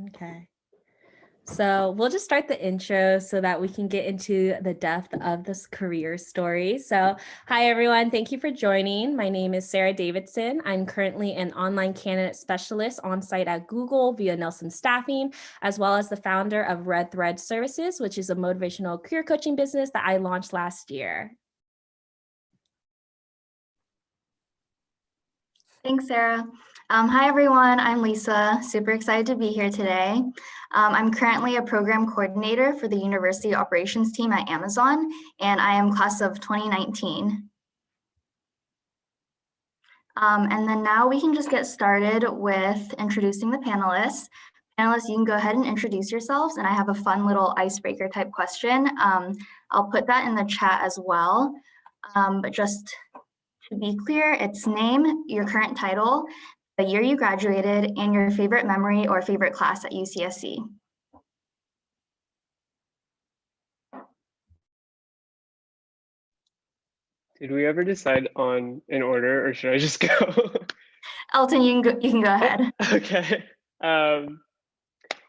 Okay. So we'll just start the intro so that we can get into the depth of this career story. So hi, everyone. Thank you for joining. My name is Sarah Davidson. I'm currently an online candidate specialist on site at Google via Nelson Staffing, as well as the founder of Red Thread Services, which is a motivational career coaching business that I launched last year. Thanks, Sarah. Hi, everyone. I'm Lisa. Super excited to be here today. I'm currently a program coordinator for the university operations team at Amazon, and I am class of 2019. And then now we can just get started with introducing the panelists. Panelists, you can go ahead and introduce yourselves, and I have a fun little icebreaker type question. I'll put that in the chat as well, but just to be clear, it's name, your current title, the year you graduated, and your favorite memory or favorite class at UCSC. Did we ever decide on an order, or should I just go? Elton, you can go ahead. Okay. Hi,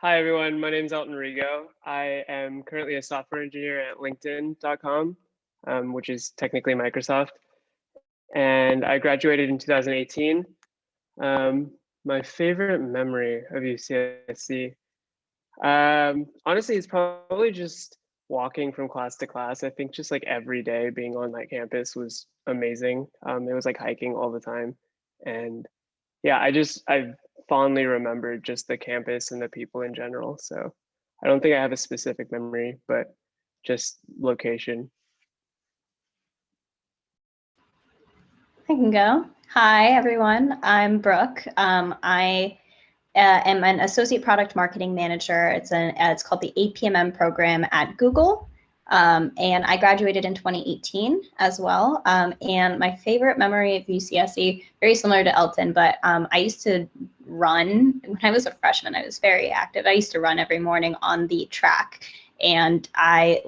everyone. My name is Elton Rego. I am currently a software engineer at LinkedIn.com, which is technically Microsoft. And I graduated in 2018. My favorite memory of UCSC, honestly, it's probably just walking from class to class. I think just like every day being on that campus was amazing. It was like hiking all the time. And yeah, I fondly remember just the campus and the people in general. So I don't think I have a specific memory, but just location. I can go. Hi, everyone. I'm Brooke. I am an associate product marketing manager. It's called the APMM program at Google. And I graduated in 2018 as well. And my favorite memory of UCSC, very similar to Elton, but I used to run when I was a freshman. I was very active. I used to run every morning on the track. And I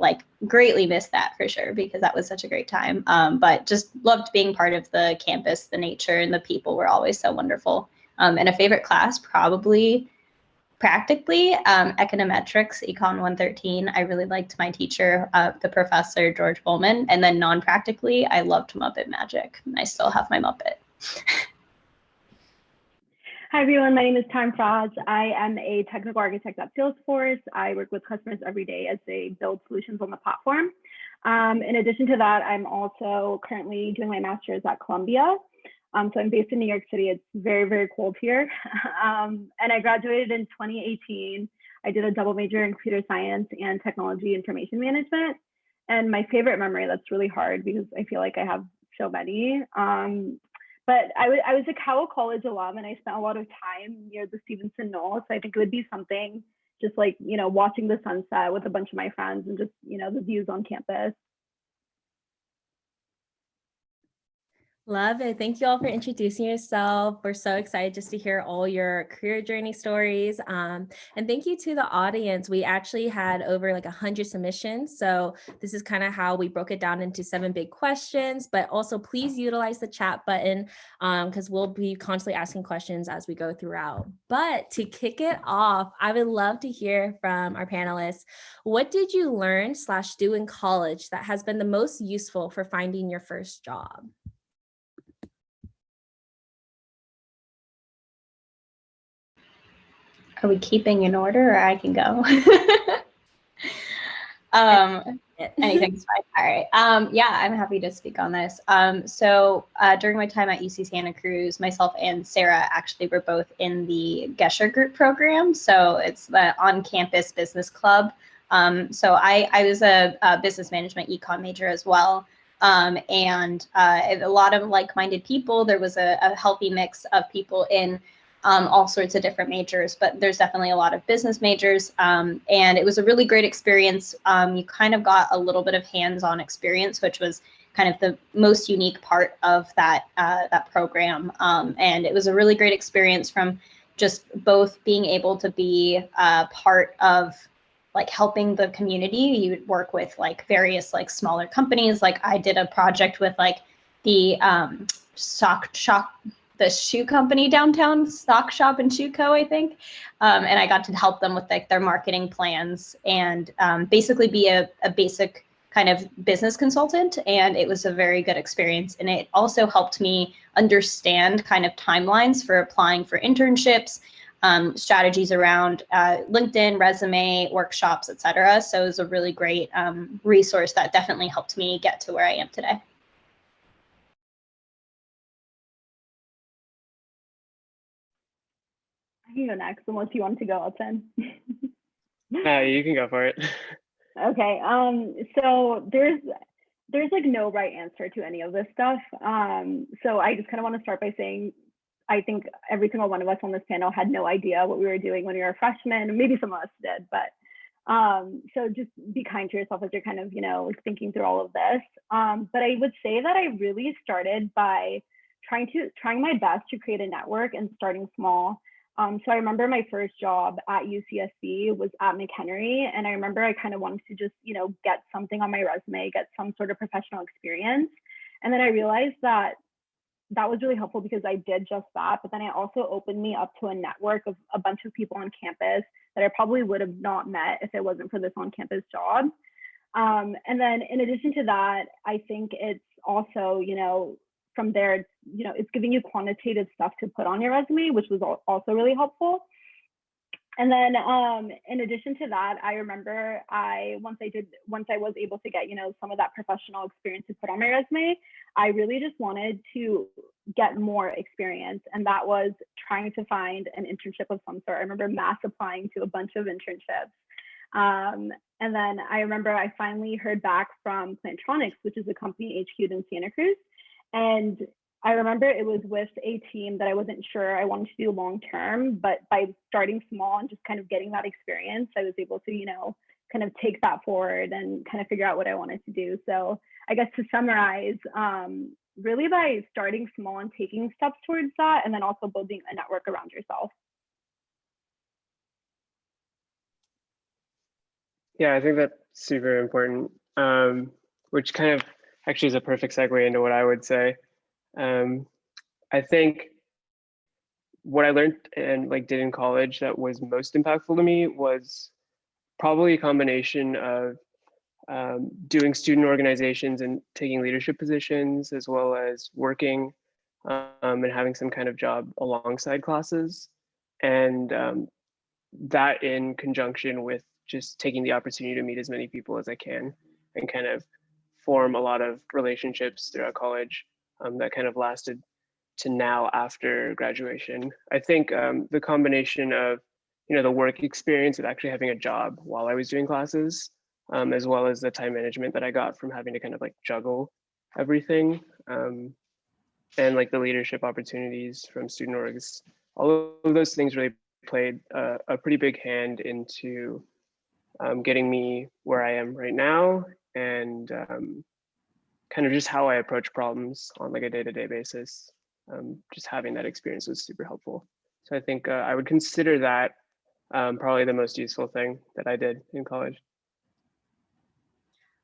greatly missed that for sure, because that was such a great time. But just loved being part of the campus, the nature, and the people were always so wonderful. And a favorite class, probably practically econometrics, Econ 113. I really liked my teacher, the professor, George Bowman. And then non-practically, I loved Muppet Magic. I still have my Muppet. Hi, everyone. My name is Tarum Fraz. I am a technical architect at Salesforce. I work with customers every day as they build solutions on the platform. In addition to that, I'm also currently doing my master's at Columbia. So I'm based in New York City. It's very, very cold here. And I graduated in 2018. I did a double major in computer science and technology information management. And my favorite memory, that's really hard because I feel like I have so many. But I was a Cowell College alum, and I spent a lot of time near the Stevenson Knoll. So I think it would be something just like, watching the sunset with a bunch of my friends and just, the views on campus. Love it. Thank you all for introducing yourself. We're so excited just to hear all your career journey stories. And thank you to the audience. We actually had over 100 submissions. So this is kind of how we broke it down into 7 big questions, but also please utilize the chat button because we'll be constantly asking questions as we go throughout. But to kick it off, I would love to hear from our panelists. What did you learn/do in college that has been the most useful for finding your first job? Are we keeping in order, or I can go? Anything's fine. All right. Yeah, I'm happy to speak on this. So during my time at UC Santa Cruz, myself and Sarah actually were both in the Gesher Group program. So it's the on-campus business club. So I was a business management econ major as well. And a lot of like-minded people. There was a healthy mix of people in all sorts of different majors, but there's definitely a lot of business majors. And it was a really great experience. You kind of got a little bit of hands-on experience, which was kind of the most unique part of that program. And it was a really great experience from just both being able to be part of helping the community. You would work with various smaller companies. I did a project with the the shoe company downtown, Stock Shop and Shoe Co, I think. And I got to help them with like their marketing plans and basically be a basic kind of business consultant. And it was a very good experience. And it also helped me understand kind of timelines for applying for internships, strategies around LinkedIn, resume, workshops, et cetera. So it was a really great resource that definitely helped me get to where I am today. I can go next unless you want to go, Elton. You can go for it. Okay. So there's like no right answer to any of this stuff. So I just kind of want to start by saying, I think every single one of us on this panel had no idea what we were doing when we were freshmen. Maybe some of us did, but so just be kind to yourself as you're kind of, like thinking through all of this. But I would say that I really started by trying my best to create a network and starting small. So I remember my first job at UCSC was at McHenry, and I remember I kind of wanted to just, get something on my resume, get some sort of professional experience. And then I realized that was really helpful because I did just that, but then it also opened me up to a network of a bunch of people on campus that I probably would have not met if it wasn't for this on-campus job. And then in addition to that, I think it's also, from there, it's giving you quantitative stuff to put on your resume, which was also really helpful. And then in addition to that, I remember once I was able to get, some of that professional experience to put on my resume, I really just wanted to get more experience. And that was trying to find an internship of some sort. I remember mass applying to a bunch of internships. And then I remember I finally heard back from Plantronics, which is a company HQ'd in Santa Cruz. And I remember it was with a team that I wasn't sure I wanted to do long term, but by starting small and just kind of getting that experience, I was able to, kind of take that forward and kind of figure out what I wanted to do. So I guess to summarize, really by starting small and taking steps towards that, and then also building a network around yourself. Yeah, I think that's super important, which kind of actually is a perfect segue into what I would say. I think what I learned and did in college that was most impactful to me was probably a combination of doing student organizations and taking leadership positions, as well as working and having some kind of job alongside classes. And that in conjunction with just taking the opportunity to meet as many people as I can and kind of form a lot of relationships throughout college that kind of lasted to now after graduation. I think the combination of the work experience of actually having a job while I was doing classes, as well as the time management that I got from having to kind of juggle everything, and the leadership opportunities from student orgs, all of those things really played a pretty big hand into getting me where I am right now, and kind of just how I approach problems on a day-to-day basis. Just having that experience was super helpful. So I think I would consider that probably the most useful thing that I did in college.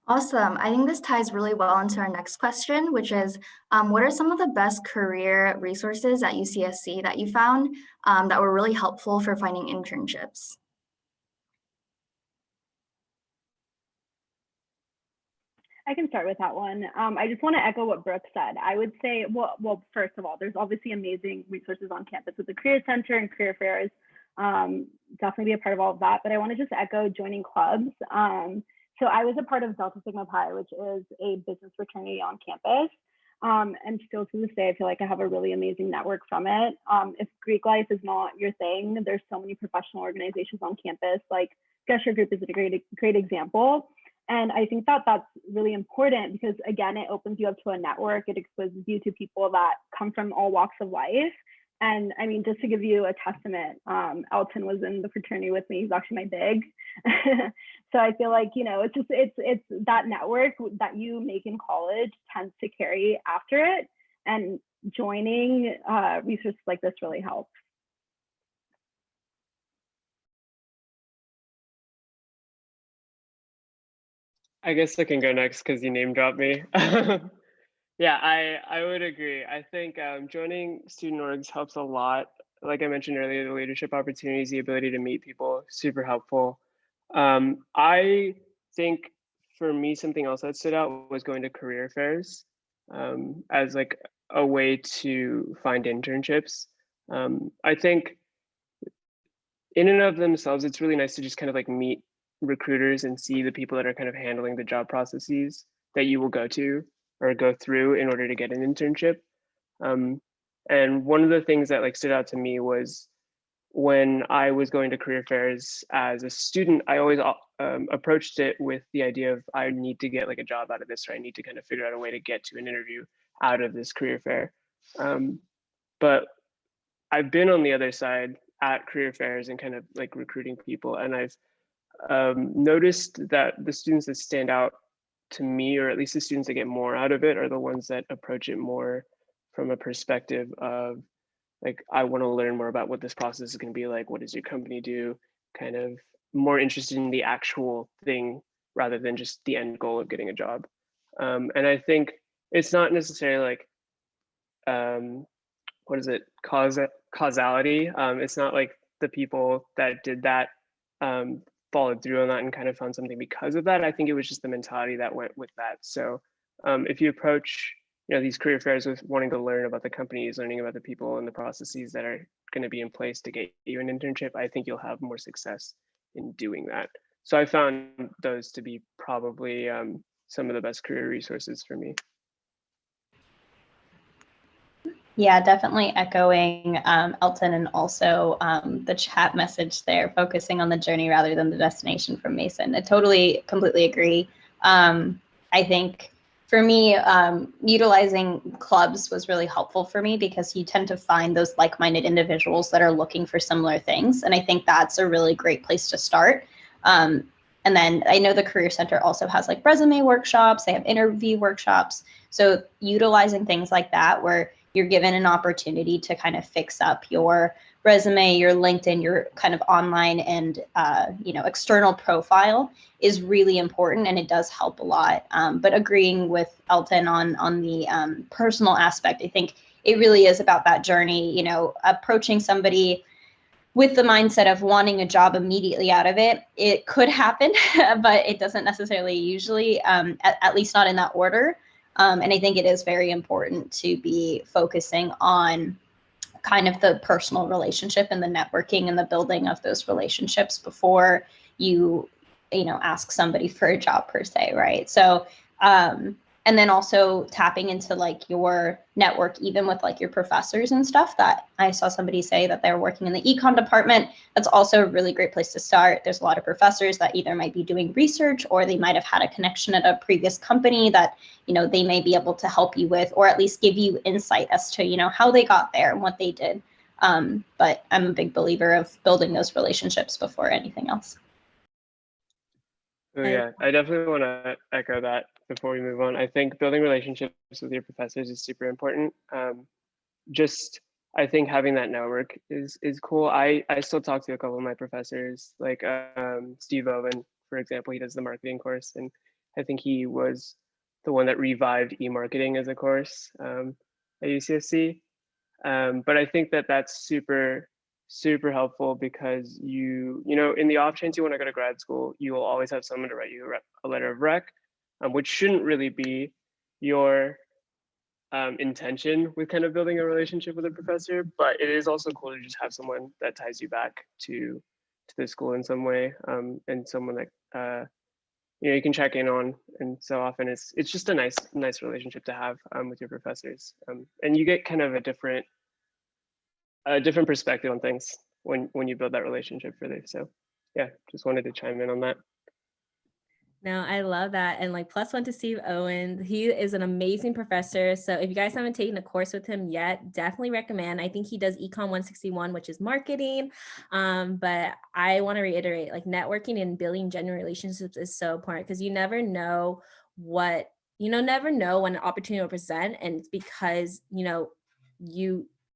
Awesome. I think this ties really well into our next question, which is, what are some of the best career resources at UCSC that you found that were really helpful for finding internships? I can start with that one. I just want to echo what Brooke said. I would say, well, first of all, there's obviously amazing resources on campus with the Career Center and career fairs. Definitely be a part of all of that. But I want to just echo joining clubs. So I was a part of Delta Sigma Pi, which is a business fraternity on campus. And still to this day, I feel like I have a really amazing network from it. If Greek life is not your thing, there's so many professional organizations on campus. Like Gesture Group is a great example. And I think that that's really important because, again, it opens you up to a network. It exposes you to people that come from all walks of life. And I mean, just to give you a testament, Elton was in the fraternity with me. He's actually my big. So I feel like, it's that network that you make in college tends to carry after it. And joining resources like this really helps. I guess I can go next because you name dropped me. Yeah, I would agree. I think joining student orgs helps a lot. Like I mentioned earlier, the leadership opportunities, the ability to meet people, super helpful. I think for me, something else that stood out was going to career fairs as like a way to find internships. I think in and of themselves, it's really nice to just kind of like meet recruiters and see the people that are kind of handling the job processes that you will go to or go through in order to get an internship. Um, and one of the things that like stood out to me was when I was going to career fairs as a student, I always approached it with the idea of I need to get like a job out of this, or I need to kind of figure out a way to get to an interview out of this career fair. But I've been on the other side at career fairs and kind of like recruiting people, and I've noticed that the students that stand out to me, or at least the students that get more out of it, are the ones that approach it more from a perspective of like, I want to learn more about what this process is going to be like. What does your company do? Kind of more interested in the actual thing rather than just the end goal of getting a job. And I think it's not necessarily like what is it, causality. It's not like the people that did that followed through on that and kind of found something because of that. I think it was just the mentality that went with that. So if you approach these career fairs with wanting to learn about the companies, learning about the people and the processes that are going to be in place to get you an internship, I think you'll have more success in doing that. So I found those to be probably some of the best career resources for me. Yeah, definitely echoing Elton, and also the chat message there, focusing on the journey rather than the destination from Mason. I totally, completely agree. I think for me, utilizing clubs was really helpful for me because you tend to find those like-minded individuals that are looking for similar things. And I think that's a really great place to start. And then I know the Career Center also has like resume workshops, they have interview workshops. So utilizing things like that where you're given an opportunity to kind of fix up your resume, your LinkedIn, your kind of online and external profile is really important, and it does help a lot. But agreeing with Elton on the personal aspect, I think it really is about that journey. Approaching somebody with the mindset of wanting a job immediately out of it, it could happen, but it doesn't necessarily usually, at least not in that order. And I think it is very important to be focusing on kind of the personal relationship and the networking and the building of those relationships before you ask somebody for a job per se, right? So and then also tapping into like your network, even with like your professors and stuff. That I saw somebody say that they're working in the econ department. That's also a really great place to start. There's a lot of professors that either might be doing research or they might have had a connection at a previous company that they may be able to help you with, or at least give you insight as to how they got there and what they did. But I'm a big believer of building those relationships before anything else. Oh yeah, I definitely want to echo that before we move on. I think building relationships with your professors is super important. I think having that network is cool. I still talk to a couple of my professors, like Steve Owen, for example. He does the marketing course, and I think he was the one that revived e-marketing as a course at UCSC. But I think that that's super helpful because in the off chance you want to go to grad school, you will always have someone to write you a letter of rec, which shouldn't really be your intention with kind of building a relationship with a professor, but it is also cool to just have someone that ties you back to the school in some way, and someone that you can check in on. And so often it's just a nice relationship to have with your professors, and you get kind of a different perspective on things when you build that relationship further. So yeah, just wanted to chime in on that. No, I love that. And like +1 to Steve Owen. He is an amazing professor. So if you guys haven't taken a course with him yet, definitely recommend. I think he does Econ 161, which is marketing. But I want to reiterate, like networking and building genuine relationships is so important because you never know when an opportunity will present. And it's because,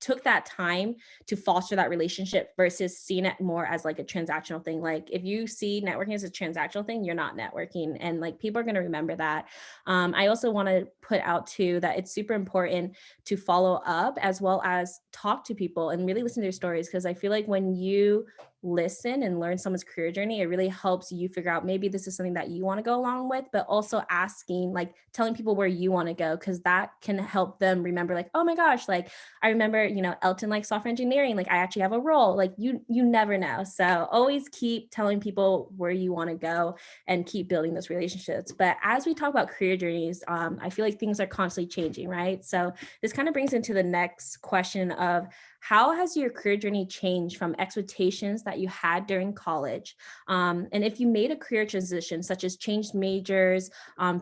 took that time to foster that relationship versus seeing it more as like a transactional thing. Like if you see networking as a transactional thing, you're not networking, and like people are going to remember that. I also want to put out too that it's super important to follow up as well as talk to people and really listen to their stories, because I feel like when you listen and learn someone's career journey, it really helps you figure out maybe this is something that you want to go along with, but also asking, like telling people where you want to go, because that can help them remember, like, oh my gosh, like I remember, you know, Elton like software engineering, like I actually have a role. Like you never know. So always keep telling people where you want to go and keep building those relationships. But as we talk about career journeys, I feel like things are constantly changing, right? So this kind of brings into the next question of, how has your career journey changed from expectations that you had during college? And if you made a career transition, such as changed majors,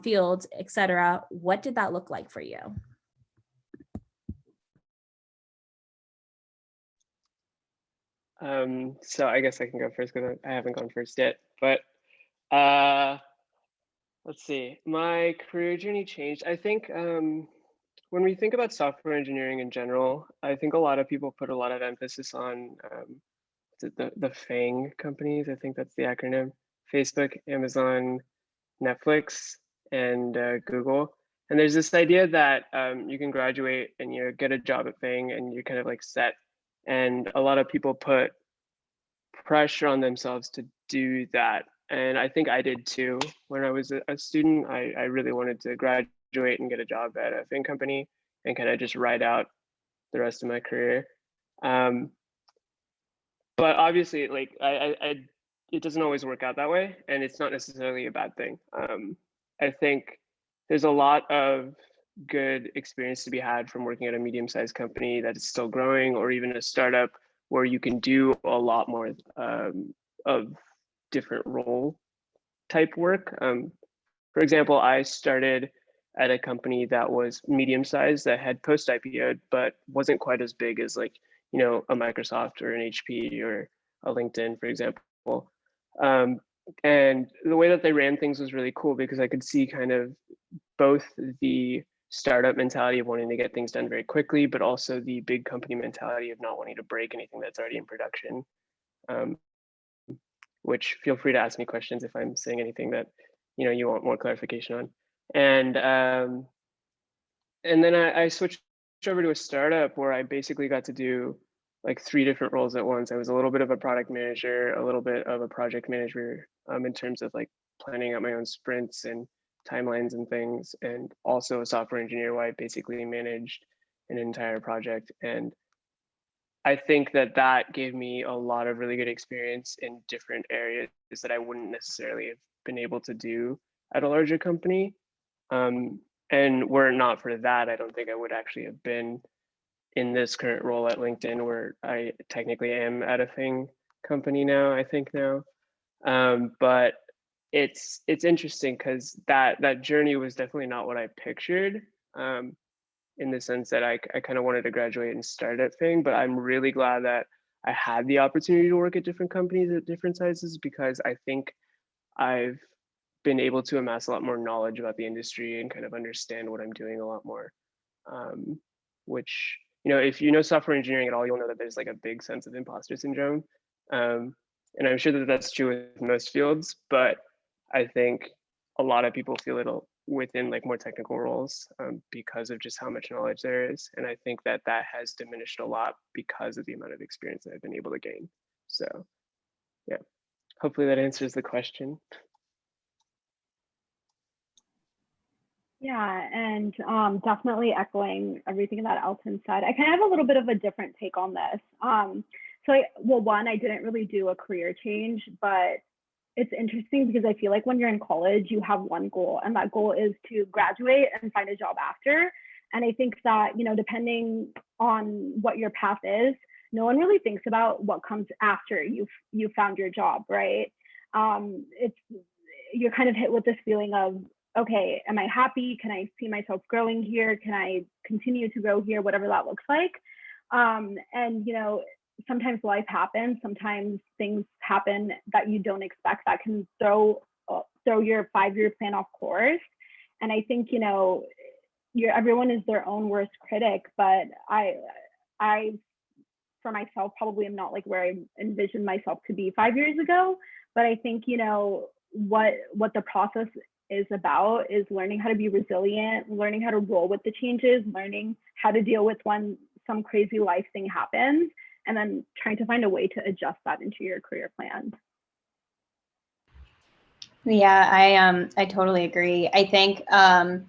fields, etc., what did that look like for you? So I guess I can go first because I haven't gone first yet. But let's see, my career journey changed. I think when we think about software engineering in general, I think a lot of people put a lot of emphasis on the FANG companies. I think that's the acronym: Facebook, Amazon, Netflix, and Google. And there's this idea that you can graduate and you get a job at FANG and you're kind of like set. And a lot of people put pressure on themselves to do that. And I think I did too. When I was a student, I really wanted to graduate and get a job at a FANG company and kind of just ride out the rest of my career. But obviously, like it doesn't always work out that way, and it's not necessarily a bad thing. I think there's a lot of good experience to be had from working at a medium-sized company that is still growing, or even a startup where you can do a lot more of different role type work. For example, I started at a company that was medium-sized that had post-IPO'd, but wasn't quite as big as like, you know, a Microsoft or an HP or a LinkedIn, for example. And the way that they ran things was really cool because I could see kind of both the startup mentality of wanting to get things done very quickly, but also the big company mentality of not wanting to break anything that's already in production. Which feel free to ask me questions if I'm saying anything that, you know, you want more clarification on. And then I switched over to a startup where I basically got to do like 3 different roles at once. I was a little bit of a product manager, a little bit of a project manager in terms of like planning out my own sprints and timelines and things, and also a software engineer where I basically managed an entire project. And I think that that gave me a lot of really good experience in different areas that I wouldn't necessarily have been able to do at a larger company. And were it not for that, I don't think I would actually have been in this current role at LinkedIn, where I technically am at a FANG company now, I think now. But it's interesting because that journey was definitely not what I pictured. In the sense that I kind of wanted to graduate and start at FANG, but I'm really glad that I had the opportunity to work at different companies at different sizes, because I think I've been able to amass a lot more knowledge about the industry and kind of understand what I'm doing a lot more. Which, you know, if you know software engineering at all, you'll know that there's like a big sense of imposter syndrome. And I'm sure that that's true with most fields, but I think a lot of people feel it within like more technical roles because of just how much knowledge there is. And I think that that has diminished a lot because of the amount of experience that I've been able to gain. So yeah, hopefully that answers the question. Yeah, and definitely echoing everything that Elton said. I kind of have a little bit of a different take on this. Well, one, I didn't really do a career change, but it's interesting because I feel like when you're in college, you have one goal, and that goal is to graduate and find a job after. And I think that, you know, depending on what your path is, no one really thinks about what comes after you've found your job, right? You're kind of hit with this feeling of, okay, am I happy? Can I see myself growing here? Can I continue to grow here? Whatever that looks like. And, you know, sometimes life happens. Sometimes things happen that you don't expect that can throw your 5-year plan off course. And I think, you know, everyone is their own worst critic, but I, for myself, probably am not like where I envisioned myself to be 5 years ago. But I think, you know, what the process is about is learning how to be resilient, learning how to roll with the changes, learning how to deal with when some crazy life thing happens, and then trying to find a way to adjust that into your career plan. Yeah, I totally agree. I think I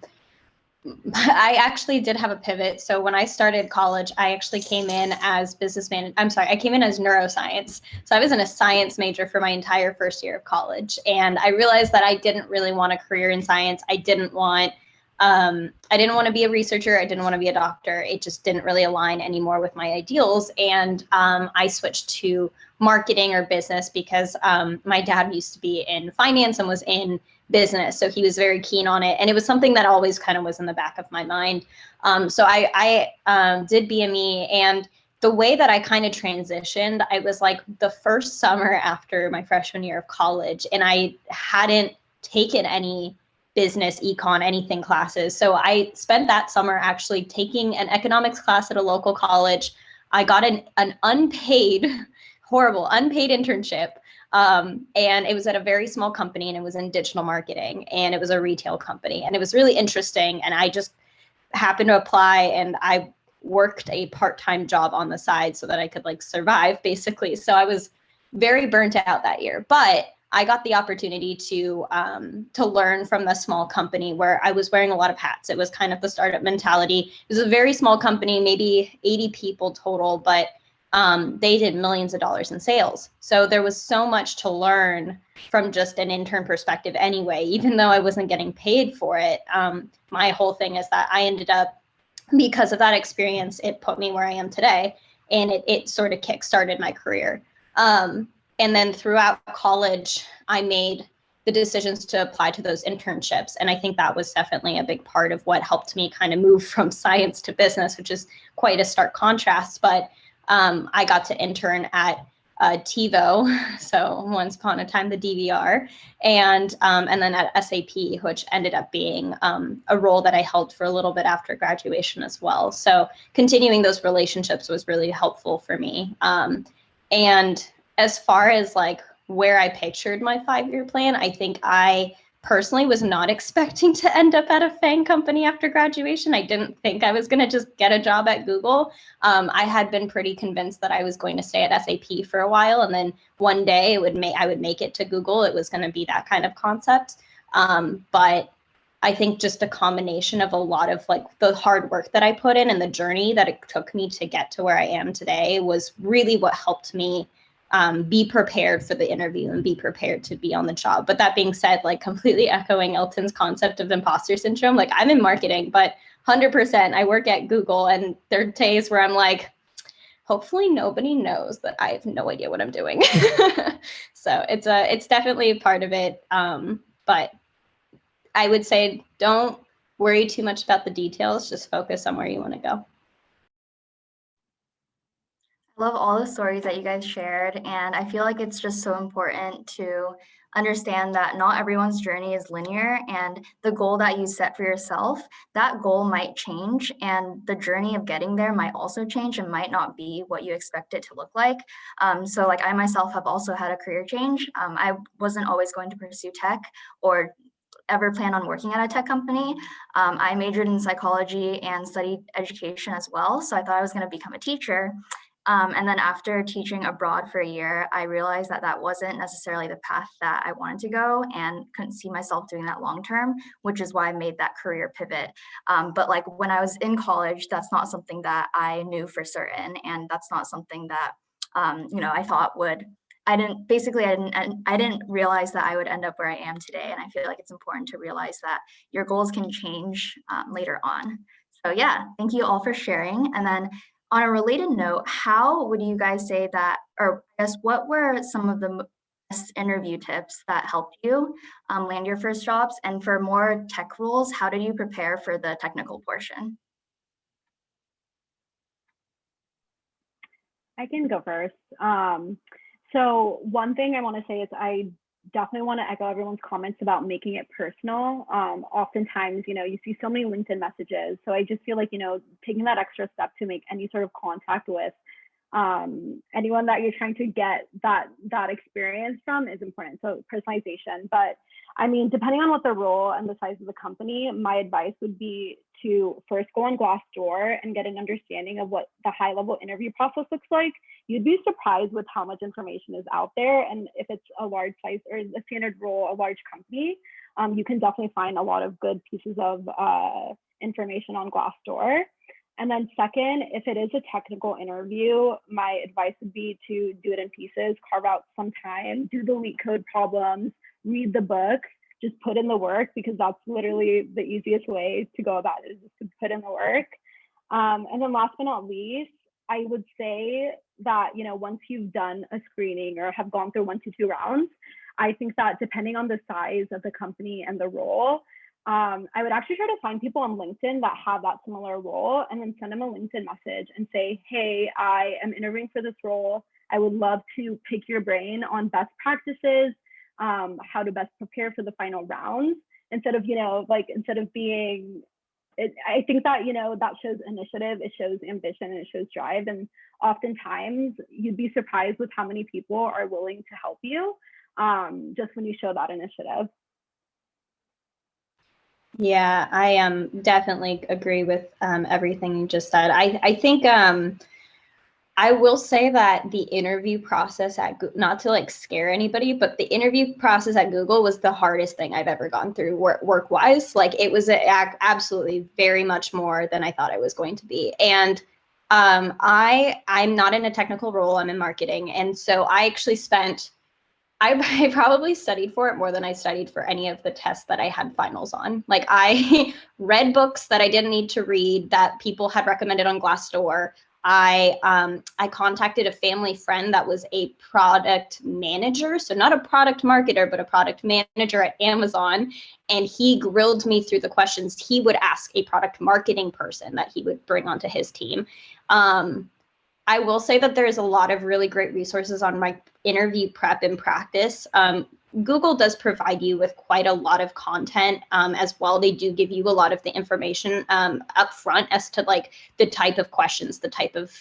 actually did have a pivot. So when I started college, I actually came in as I came in as neuroscience. So I was in a science major for my entire first year of college. And I realized that I didn't really want a career in science. I didn't want to be a researcher. I didn't want to be a doctor. It just didn't really align anymore with my ideals. And I switched to marketing or business because my dad used to be in finance and was in business. So he was very keen on it. And it was something that always kind of was in the back of my mind. So I did BME, and the way that I kind of transitioned, I was like the first summer after my freshman year of college, and I hadn't taken any business, econ, anything classes. So I spent that summer actually taking an economics class at a local college. I got an unpaid, horrible, unpaid internship. And it was at a very small company, and it was in digital marketing, and it was a retail company, and it was really interesting. And I just happened to apply, and I worked a part-time job on the side so that I could like survive basically. So I was very burnt out that year, but I got the opportunity to learn from the small company where I was wearing a lot of hats. It was kind of the startup mentality. It was a very small company, maybe 80 people total, but they did millions of dollars in sales. So there was so much to learn from just an intern perspective anyway, even though I wasn't getting paid for it. My whole thing is that I ended up, because of that experience, it put me where I am today, and it sort of kickstarted my career. And then throughout college, I made the decisions to apply to those internships. And I think that was definitely a big part of what helped me kind of move from science to business, which is quite a stark contrast. But I got to intern at TiVo, so once upon a time the DVR, and then at SAP, which ended up being a role that I held for a little bit after graduation as well. So continuing those relationships was really helpful for me. And as far as like where I pictured my 5-year plan, I think I personally was not expecting to end up at a FANG company after graduation. I didn't think I was going to just get a job at Google. I had been pretty convinced that I was going to stay at SAP for a while, and then one day I would make it to Google. It was going to be that kind of concept. But I think just a combination of a lot of like the hard work that I put in and the journey that it took me to get to where I am today was really what helped me be prepared for the interview and be prepared to be on the job. But that being said, like completely echoing Elton's concept of imposter syndrome, like I'm in marketing, but 100% I work at Google, and there are days where I'm like, hopefully nobody knows that I have no idea what I'm doing. So it's definitely a part of it. But I would say don't worry too much about the details, just focus on where you want to go. I love all the stories that you guys shared, and I feel like it's just so important to understand that not everyone's journey is linear, and the goal that you set for yourself, that goal might change, and the journey of getting there might also change and might not be what you expect it to look like. So like I myself have also had a career change. I wasn't always going to pursue tech or ever plan on working at a tech company. I majored in psychology and studied education as well. So I thought I was going to become a teacher. And then after teaching abroad for a year, I realized that that wasn't necessarily the path that I wanted to go and couldn't see myself doing that long term, which is why I made that career pivot. But like when I was in college, that's not something that I knew for certain. And that's not something that, I thought I didn't realize that I would end up where I am today. And I feel like it's important to realize that your goals can change later on. So yeah, thank you all for sharing. And then on a related note, how would you guys say that, or I guess what were some of the best interview tips that helped you land your first jobs? And for more tech roles, how did you prepare for the technical portion? I can go first. So one thing I want to say is I definitely want to echo everyone's comments about making it personal. Oftentimes, you see so many LinkedIn messages. So I just feel like, taking that extra step to make any sort of contact with anyone that you're trying to get that experience from is important. So personalization. But I mean, depending on what the role and the size of the company, my advice would be to first go on Glassdoor and get an understanding of what the high level interview process looks like. You'd be surprised with how much information is out there. And if it's a large size or a standard role, a large company, you can definitely find a lot of good pieces of information on Glassdoor. And then second, if it is a technical interview, my advice would be to do it in pieces, carve out some time, do the leak code problems, read the book, just put in the work, because that's literally the easiest way to go about it, is just to put in the work. And then last but not least, I would say that, once you've done a screening or have gone through 1 to 2 rounds, I think that depending on the size of the company and the role, I would actually try to find people on LinkedIn that have that similar role, and then send them a LinkedIn message and say, hey, I am interviewing for this role. I would love to pick your brain on best practices, how to best prepare for the final rounds, instead of, instead of being, I think that, that shows initiative, it shows ambition, and it shows drive. And oftentimes you'd be surprised with how many people are willing to help you just when you show that initiative. Yeah, I definitely agree with everything you just said. I think I will say that the interview process at Google, not to like scare anybody, but the interview process at Google was the hardest thing I've ever gone through work-wise. Like, it was absolutely very much more than I thought it was going to be. And I'm not in a technical role, I'm in marketing. And so I actually I probably studied for it more than I studied for any of the tests that I had finals on. Like, I read books that I didn't need to read that people had recommended on Glassdoor. I contacted a family friend that was a product manager, so not a product marketer, but a product manager at Amazon. And he grilled me through the questions he would ask a product marketing person that he would bring onto his team. I will say that there is a lot of really great resources on my interview prep and practice. Google does provide you with quite a lot of content as well. They do give you a lot of the information up front as to like the type of questions, the type of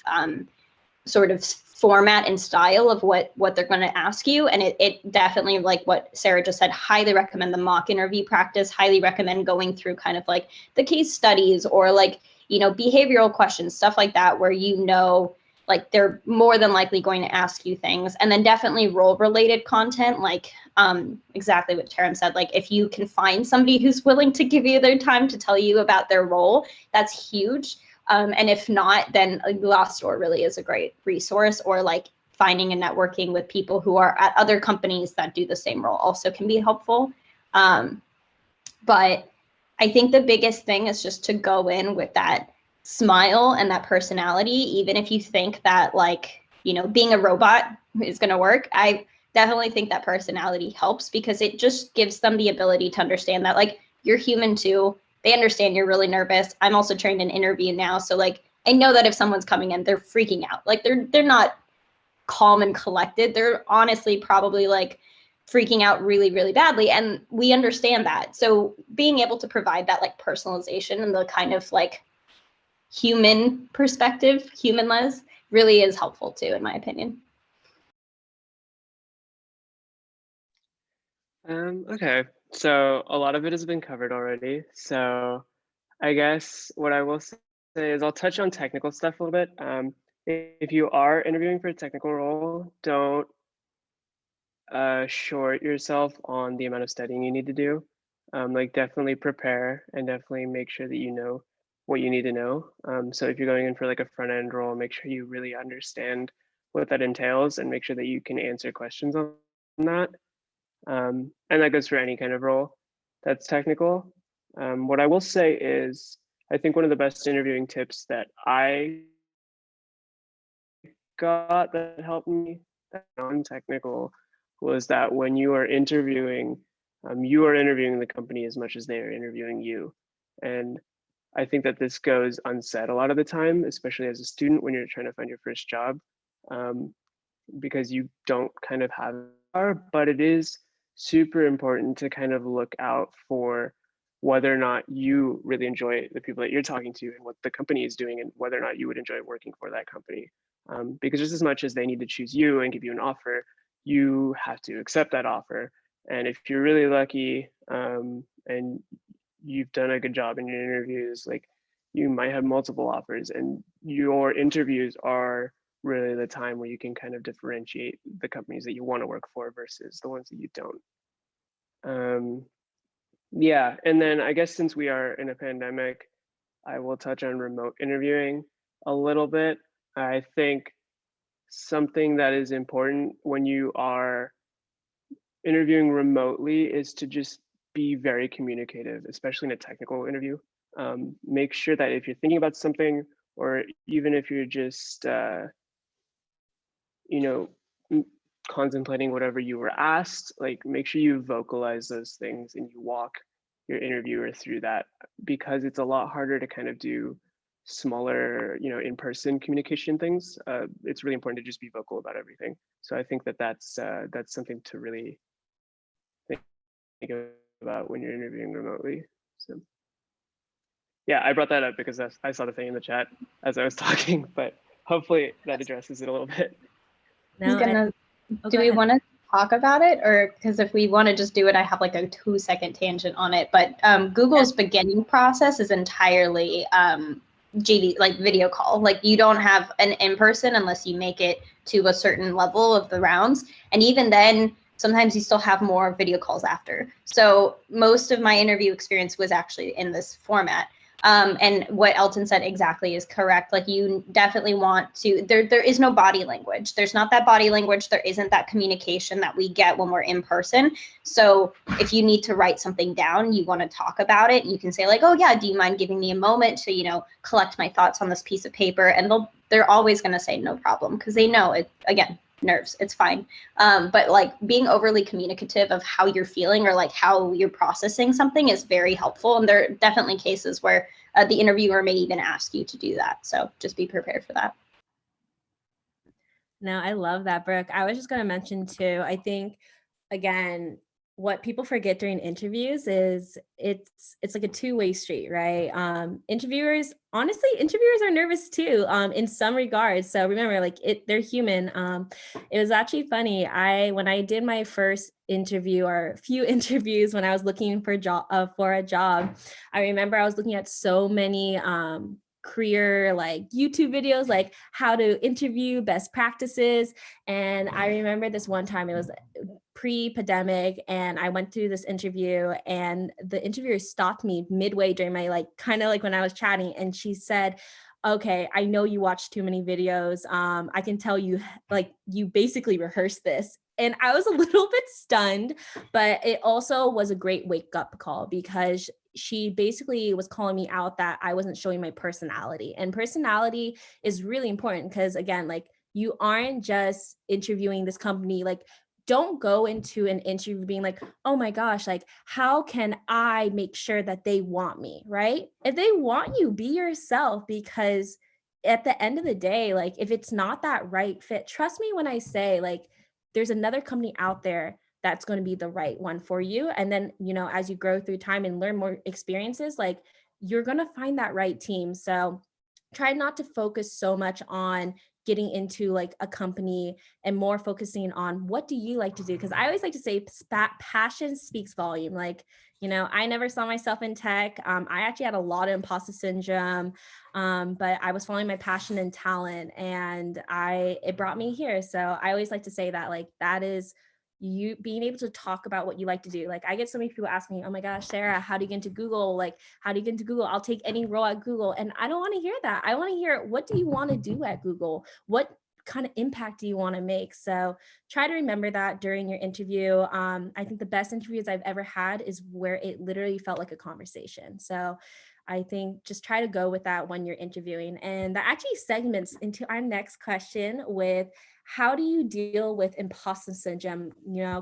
sort of format and style of what they're going to ask you. And it definitely, like what Sarah just said, highly recommend the mock interview practice, highly recommend going through kind of like the case studies or like, behavioral questions, stuff like that, where like they're more than likely going to ask you things. And then definitely role related content, like exactly what Tarum said, like if you can find somebody who's willing to give you their time to tell you about their role, that's huge. And if not, then Glassdoor really is a great resource, or like finding and networking with people who are at other companies that do the same role also can be helpful. But I think the biggest thing is just to go in with that smile and that personality, even if you think that like, being a robot is going to work. I definitely think that personality helps, because it just gives them the ability to understand that like you're human too. They understand you're really nervous. I'm also trained in interview now. So like, I know that if someone's coming in, they're freaking out. Like they're not calm and collected. They're honestly probably like freaking out really, really badly. And we understand that. So being able to provide that like personalization and the kind of like human perspective, human-less, really is helpful too, in my opinion. Okay, so a lot of it has been covered already. So I guess what I will say is I'll touch on technical stuff a little bit. If you are interviewing for a technical role, don't short yourself on the amount of studying you need to do. Like definitely prepare and definitely make sure that you know what you need to know. So if you're going in for like a front end role, make sure you really understand what that entails and make sure that you can answer questions on that. And that goes for any kind of role that's technical. What I will say is, I think one of the best interviewing tips that I got that helped me non-technical was that when you are interviewing the company as much as they are interviewing you. And I think that this goes unsaid a lot of the time, especially as a student when you're trying to find your first job, because you don't kind of have, but it is super important to kind of look out for whether or not you really enjoy the people that you're talking to and what the company is doing and whether or not you would enjoy working for that company. Because just as much as they need to choose you and give you an offer, you have to accept that offer. And if you're really lucky and you've done a good job in your interviews, like you might have multiple offers, and your interviews are really the time where you can kind of differentiate the companies that you want to work for versus the ones that you don't. Yeah, and then I guess since we are in a pandemic, I will touch on remote interviewing a little bit. I think something that is important when you are interviewing remotely is to just be very communicative, especially in a technical interview. Make sure that if you're thinking about something, or even if you're just, contemplating whatever you were asked, like make sure you vocalize those things and you walk your interviewer through that, because it's a lot harder to kind of do smaller, in-person communication things. It's really important to just be vocal about everything. So I think that that's something to really think about when you're interviewing remotely. So yeah, I brought that up because I saw the thing in the chat as I was talking, but hopefully that addresses it a little bit. No, do we want to talk about it, or because if we want to just do it, I have like a 2-second tangent on it. But Google's beginning process is entirely like video call. Like you don't have an in-person unless you make it to a certain level of the rounds, and even then, sometimes you still have more video calls after. So most of my interview experience was actually in this format. And what Elton said exactly is correct. Like you definitely want to, there is no body language. There's not that body language. There isn't that communication that we get when we're in person. So if you need to write something down, you want to talk about it, you can say like, oh yeah, do you mind giving me a moment to, collect my thoughts on this piece of paper? And they're always going to say no problem, because they know it, again, nerves, it's fine. But like being overly communicative of how you're feeling or like how you're processing something is very helpful. And there are definitely cases where the interviewer may even ask you to do that. So just be prepared for that. No, I love that, Brooke. I was just going to mention too, I think, again, what people forget during interviews is it's like a two-way street, right? Interviewers are nervous too, in some regards. So remember, like they're human. It was actually funny. When I did my first interview or few interviews when I was looking for a job, I remember I was looking at so many career like YouTube videos, like how to interview, best practices. And I remember this one time, it was pre-pandemic, and I went through this interview, and the interviewer stopped me midway during my kind of when I was chatting, and she said, okay, I know you watch too many videos. I can tell you you basically rehearsed this. And I was a little bit stunned, but it also was a great wake up call, because she basically was calling me out that I wasn't showing my personality. And personality is really important, because again, you aren't just interviewing this company, don't go into an interview being like, oh my gosh, how can I make sure that they want me, right? If they want you, be yourself, because at the end of the day, if it's not that right fit, trust me when I say, there's another company out there that's going to be the right one for you. And then, as you grow through time and learn more experiences, you're going to find that right team. So try not to focus so much on getting into a company and more focusing on what do you like to do? Because I always like to say passion speaks volume. I never saw myself in tech. I actually had a lot of imposter syndrome, but I was following my passion and talent, and it brought me here. So I always like to say that that is you being able to talk about what you like to do. I get so many people ask me, oh my gosh, Sarah, how do you get into Google? How do you get into Google? I'll take any role at Google. And I don't want to hear that. I want to hear, what do you want to do at Google? What kind of impact do you want to make? So try to remember that during your interview. I think the best interviews I've ever had is where it literally felt like a conversation. So I think just try to go with that when you're interviewing. And that actually segments into our next question with, how do you deal with imposter syndrome,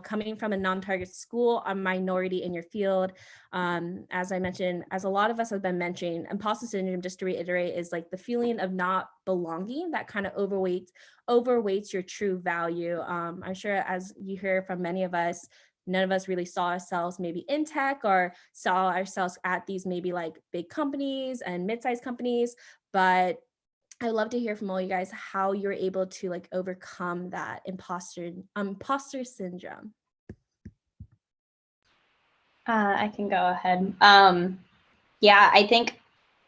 coming from a non-target school, a minority in your field? As I mentioned, as a lot of us have been mentioning, imposter syndrome, just to reiterate, is the feeling of not belonging that kind of overweights your true value. I'm sure, as you hear from many of us, none of us really saw ourselves maybe in tech or saw ourselves at these maybe like big companies and mid-sized companies. But I'd love to hear from all you guys how you're able to like overcome that imposter syndrome. I can go ahead. Yeah, I think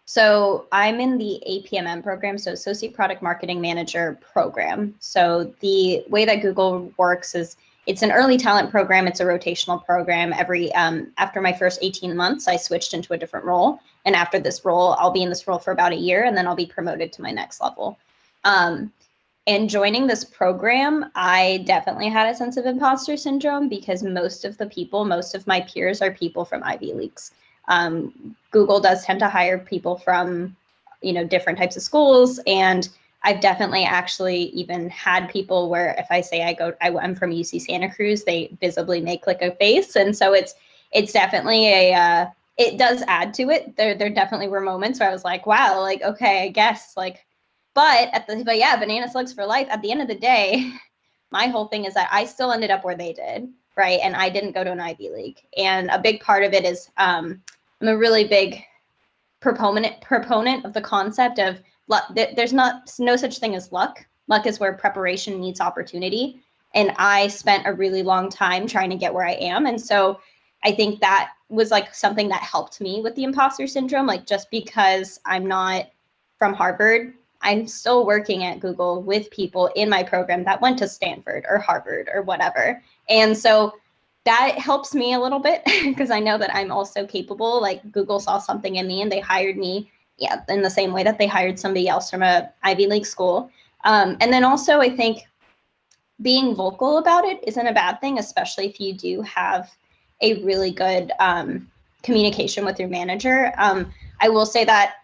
so. I'm in the APMM program, so Associate Product Marketing Manager program. So the way that Google works is it's an early talent program. It's a rotational program. Every after my first 18 months, I switched into a different role. And after this role, I'll be in this role for about a year, and then I'll be promoted to my next level. And joining this program, I definitely had a sense of imposter syndrome because most of my peers are people from Ivy Leagues. Google does tend to hire people from, different types of schools. And I've definitely actually even had people where if I say I'm from UC Santa Cruz, they visibly make like a face. And so it's definitely it does add to it. There definitely were moments where I was like, wow, like, okay, I guess like, but yeah, Banana Slugs for life. At the end of the day, my whole thing is that I still ended up where they did, right? And I didn't go to an Ivy League. And a big part of it is I'm a really big proponent of the concept of luck. There's no such thing as luck. Luck is where preparation meets opportunity. And I spent a really long time trying to get where I am. And so I think that was like something that helped me with the imposter syndrome. Like just because I'm not from Harvard, I'm still working at Google with people in my program that went to Stanford or Harvard or whatever. And so that helps me a little bit because I know that I'm also capable. Like Google saw something in me and they hired me, in the same way that they hired somebody else from a Ivy League school. And then also I think being vocal about it isn't a bad thing, especially if you do have a really good communication with your manager. I will say that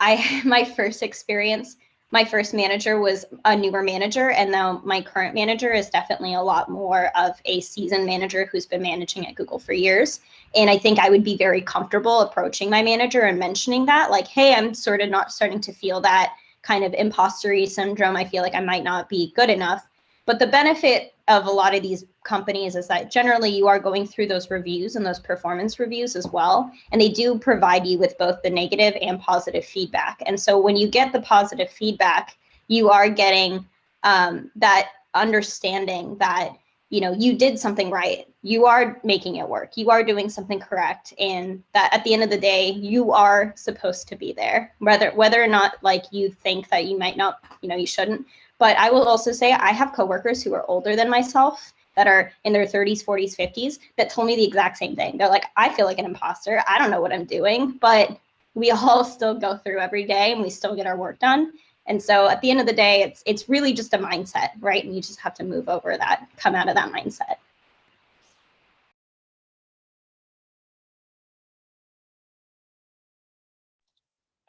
my first manager was a newer manager, and now my current manager is definitely a lot more of a seasoned manager who's been managing at Google for years. And I think I would be very comfortable approaching my manager and mentioning that, like, hey, I'm sort of not starting to feel that kind of imposter syndrome. I feel like I might not be good enough. But the benefit of a lot of these companies is that generally you are going through those reviews and those performance reviews as well. And they do provide you with both the negative and positive feedback. And so when you get the positive feedback, you are getting that understanding that, you did something right. You are making it work. You are doing something correct. And that at the end of the day, you are supposed to be there, whether or not like you think that you might not, you shouldn't. But I will also say I have coworkers who are older than myself that are in their 30s, 40s, 50s that told me the exact same thing. They're like, I feel like an imposter. I don't know what I'm doing, but we all still go through every day and we still get our work done. And so at the end of the day, it's really just a mindset, right? And you just have to move over that, come out of that mindset.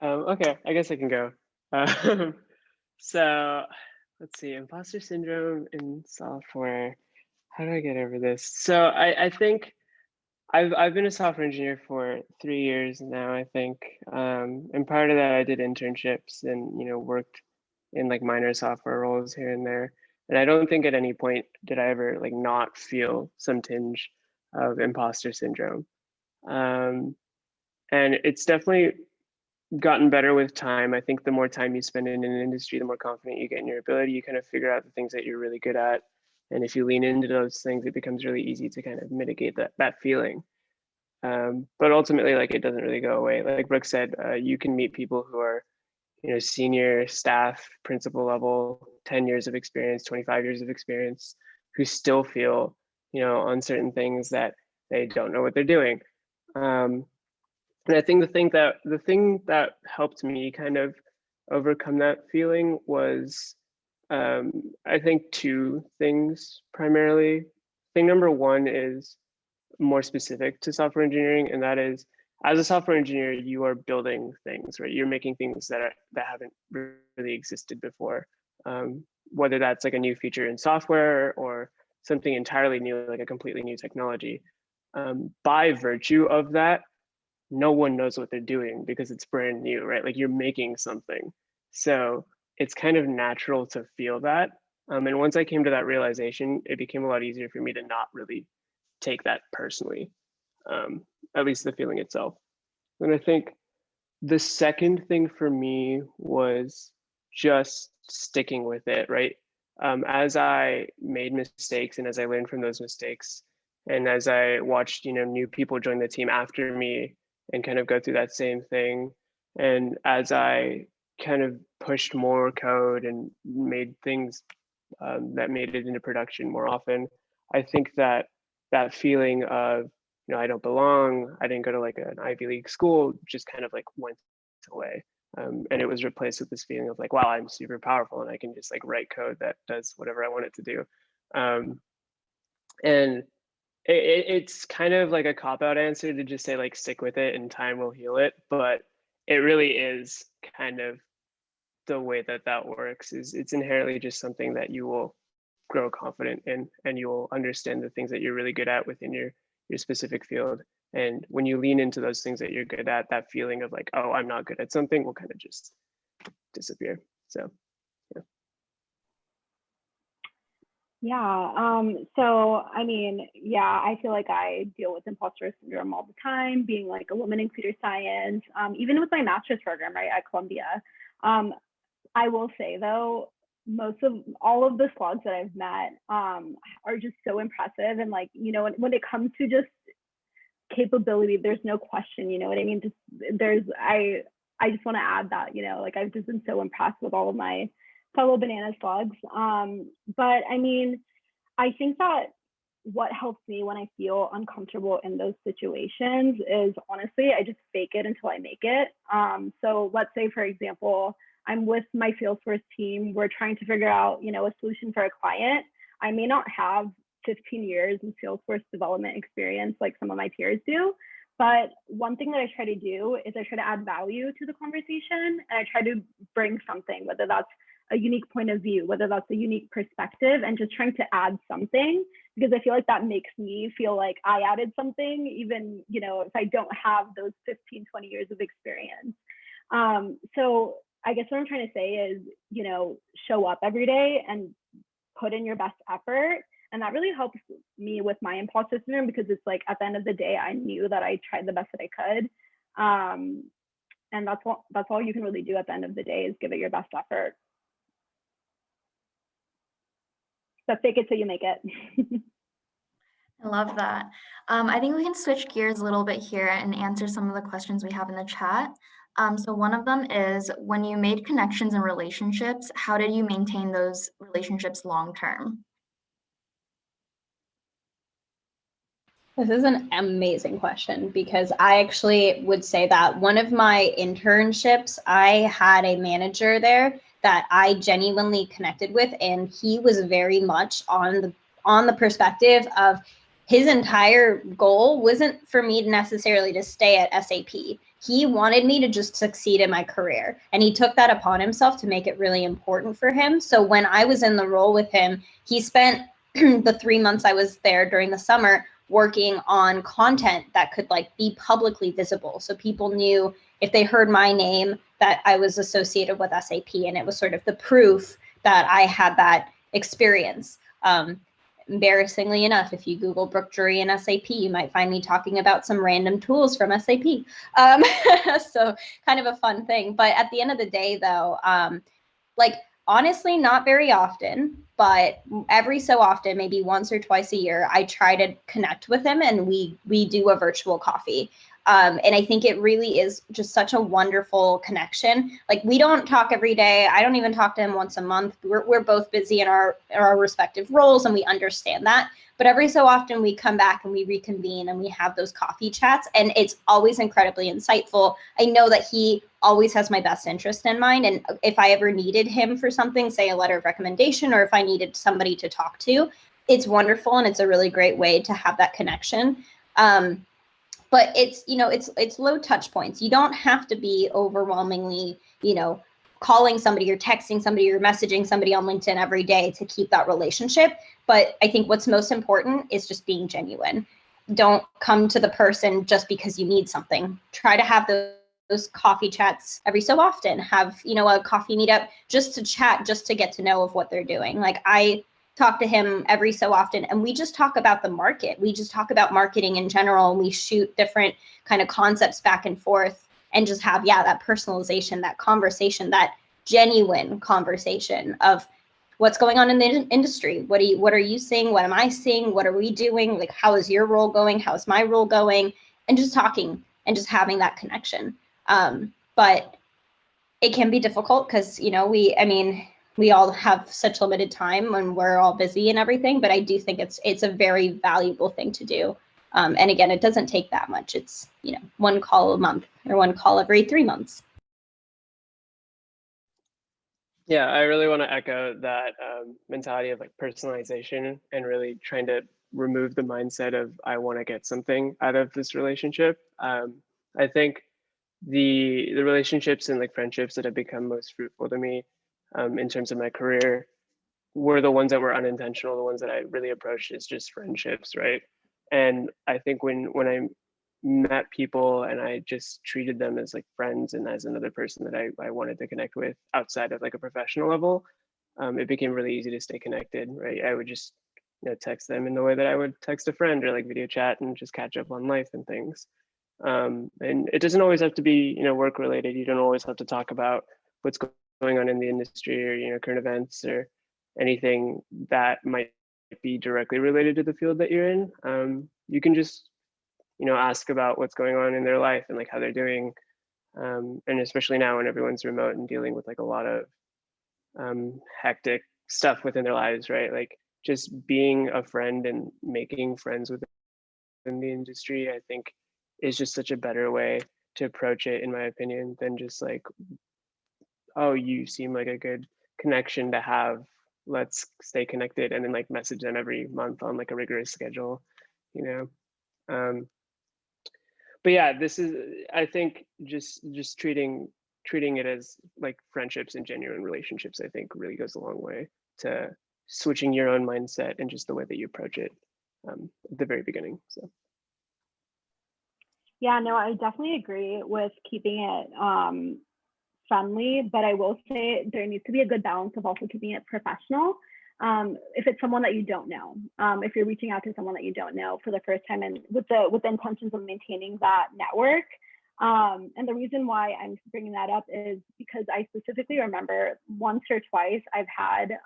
Okay, I guess I can go. So let's see, imposter syndrome in software. How do I get over this? So I think I've been a software engineer for 3 years now, I think. And prior to that, I did internships and worked in like minor software roles here and there. And I don't think at any point did I ever like not feel some tinge of imposter syndrome. And it's definitely gotten better with time. I think the more time you spend in an industry, the more confident you get in your ability. You kind of figure out the things that you're really good at. And if you lean into those things, it becomes really easy to kind of mitigate that feeling. But ultimately, like it doesn't really go away. Like Brooke said, you can meet people who are, senior staff, principal level, 10 years of experience, 25 years of experience, who still feel, on certain things that they don't know what they're doing. And I think the thing that helped me kind of overcome that feeling was, I think 2 things primarily. Thing number 1 is more specific to software engineering, and that is, as a software engineer, you are building things, right? You're making things that haven't really existed before, whether that's like a new feature in software or something entirely new, like a completely new technology. By virtue of that, no one knows what they're doing because it's brand new, right? Like you're making something. So it's kind of natural to feel that. And once I came to that realization, it became a lot easier for me to not really take that personally, at least the feeling itself. And I think the second thing for me was just sticking with it, right? As I made mistakes and as I learned from those mistakes, and as I watched, new people join the team after me and kind of go through that same thing, and as I kind of pushed more code and made things that made it into production more often, I think that feeling of, I don't belong, I didn't go to like an Ivy League school, just kind of like went away. And it was replaced with this feeling of like, wow, I'm super powerful and I can just like write code that does whatever I want it to do. And it's kind of like a cop-out answer to just say like stick with it and time will heal it, but it really is kind of the way that works. Is it's inherently just something that you will grow confident in, and you will understand the things that you're really good at within your specific field. And when you lean into those things that you're good at, that feeling of like, oh, I'm not good at something will kind of just disappear. So Yeah. So, I mean, yeah, I feel like I deal with imposter syndrome all the time, being like a woman in computer science, even with my master's program, right, at Columbia. I will say though, all of the slugs that I've met are just so impressive. And like, when it comes to just capability, there's no question, you know what I mean? I just want to add that, like I've just been so impressed with all of my fellow banana slugs. But I mean, I think that what helps me when I feel uncomfortable in those situations is honestly, I just fake it until I make it. So let's say, for example, I'm with my Salesforce team. We're trying to figure out, a solution for a client. I may not have 15 years in Salesforce development experience like some of my peers do. But one thing that I try to do is I try to add value to the conversation, and I try to bring something, whether that's a unique point of view, whether that's a unique perspective, and just trying to add something, because I feel like that makes me feel like I added something, even, if I don't have those 15, 20 years of experience. So I guess what I'm trying to say is, show up every day and put in your best effort. And that really helps me with my imposter syndrome, because it's like at the end of the day, I knew that I tried the best that I could. And that's all you can really do at the end of the day, is give it your best effort. So fake it till you make it. I love that. I think we can switch gears a little bit here and answer some of the questions we have in the chat. So one of them is, when you made connections and relationships, how did you maintain those relationships long term? This is an amazing question, because I actually would say that one of my internships, I had a manager there that I genuinely connected with, and he was very much on the perspective of his entire goal wasn't for me necessarily to stay at SAP. He wanted me to just succeed in my career, and he took that upon himself to make it really important for him. So when I was in the role with him, he spent the 3 months I was there during the summer working on content that could like be publicly visible. So people knew if they heard my name that I was associated with SAP, and it was sort of the proof that I had that experience. Embarrassingly enough, if you Google Brooke Drury and SAP, you might find me talking about some random tools from SAP. So kind of a fun thing. But at the end of the day, though, like honestly, not very often, but every so often, maybe once or twice a year, I try to connect with him, and we do a virtual coffee. And I think it really is just such a wonderful connection. Like, we don't talk every day. I don't even talk to him once a month. We're both busy in our respective roles, and we understand that. But every so often we come back and we reconvene and we have those coffee chats, and it's always incredibly insightful. I know that he always has my best interest in mind. And if I ever needed him for something, say a letter of recommendation, or if I needed somebody to talk to, it's wonderful. And it's a really great way to have that connection. But it's, it's low touch points. You don't have to be overwhelmingly, calling somebody or texting somebody or messaging somebody on LinkedIn every day to keep that relationship. But I think what's most important is just being genuine. Don't come to the person just because you need something. Try to have those coffee chats every so often. Have, a coffee meetup just to chat, just to get to know of what they're doing. Like, I talk to him every so often, and we just talk about the market. We just talk about marketing in general, and we shoot different kind of concepts back and forth and just have, that personalization, that conversation, that genuine conversation of what's going on in the industry. What are you seeing? What am I seeing? What are we doing? Like, how is your role going? How is my role going? And just talking and just having that connection. But it can be difficult because, we all have such limited time when we're all busy and everything, but I do think it's a very valuable thing to do. And again, it doesn't take that much. It's, one call a month or one call every 3 months. Yeah, I really want to echo that mentality of like personalization and really trying to remove the mindset of I want to get something out of this relationship. I think the relationships and like friendships that have become most fruitful to me in terms of my career were the ones that were unintentional, the ones that I really approached as just friendships, right? And I think when I met people and I just treated them as like friends and as another person that I wanted to connect with outside of like a professional level, it became really easy to stay connected, right? I would just text them in the way that I would text a friend or like video chat and just catch up on life and things. And it doesn't always have to be work related. You don't always have to talk about what's going on in the industry or current events or anything that might be directly related to the field that you're in. You can just ask about what's going on in their life and like how they're doing. And especially now when everyone's remote and dealing with like a lot of hectic stuff within their lives, right? Like just being a friend and making friends within the industry, I think is just such a better way to approach it, in my opinion, than just like, oh, you seem like a good connection to have. Let's stay connected, and then like message them every month on like a rigorous schedule, But yeah, this is, I think, just treating it as like friendships and genuine relationships, I think really goes a long way to switching your own mindset and just the way that you approach it at the very beginning. So. Yeah, no, I definitely agree with keeping it friendly, but I will say there needs to be a good balance of also keeping it professional. If it's someone that you don't know, if you're reaching out to someone that you don't know for the first time and with the intentions of maintaining that network. And the reason why I'm bringing that up is because I specifically remember once or twice I've had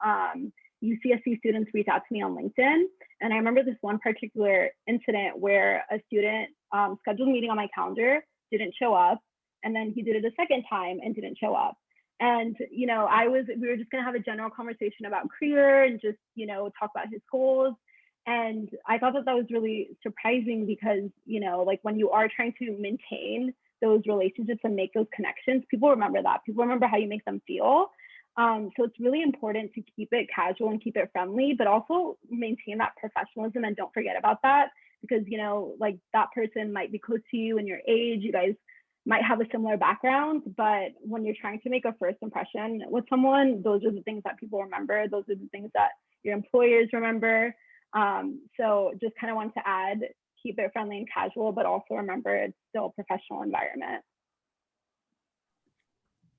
UCSC students reach out to me on LinkedIn. And I remember this one particular incident where a student scheduled a meeting on my calendar, didn't show up. And then he did it a second time and didn't show up. And, we were just going to have a general conversation about career and just, talk about his goals. And I thought that was really surprising because, like when you are trying to maintain those relationships and make those connections, people remember that. People remember how you make them feel. So it's really important to keep it casual and keep it friendly, but also maintain that professionalism and don't forget about that because, like that person might be close to you in your age, you guys might have a similar background, but when you're trying to make a first impression with someone, those are the things that people remember. Those are the things that your employers remember. So just kind of want to add, keep it friendly and casual, but also remember it's still a professional environment.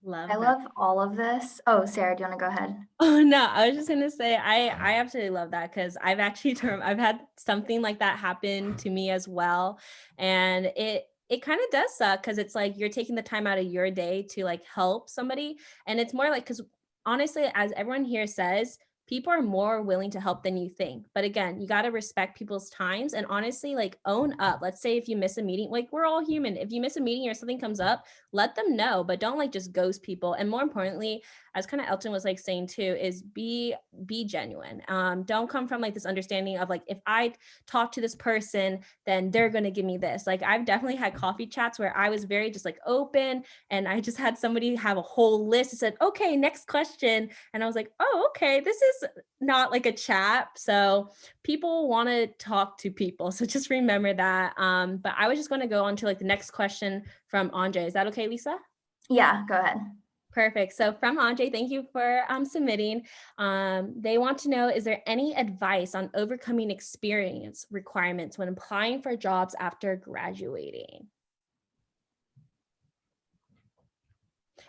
I love all of this. Oh, Sarah, do you want to go ahead? Oh, no, I was just going to say, I absolutely love that because I've actually, I've had something like that happen to me as well. And it kind of does suck because it's like you're taking the time out of your day to like help somebody. And it's more like, because honestly, as everyone here says, people are more willing to help than you think. But again, you got to respect people's times and honestly, like own up. Let's say if you miss a meeting, like we're all human. If you miss a meeting or something comes up, let them know, but don't like just ghost people. And more importantly, as kind of Elton was like saying too, is be genuine. Don't come from like this understanding of like, if I talk to this person, then they're going to give me this. Like I've definitely had coffee chats where I was very just like open and I just had somebody have a whole list and said, okay, next question. And I was like, oh, okay, this is not like a chat. So people want to talk to people. So just remember that. But I was just going to go on to like the next question from Andre. Is that okay, Lisa? Yeah, go ahead. Perfect. So from Andre, thank you for submitting. They want to know, is there any advice on overcoming experience requirements when applying for jobs after graduating?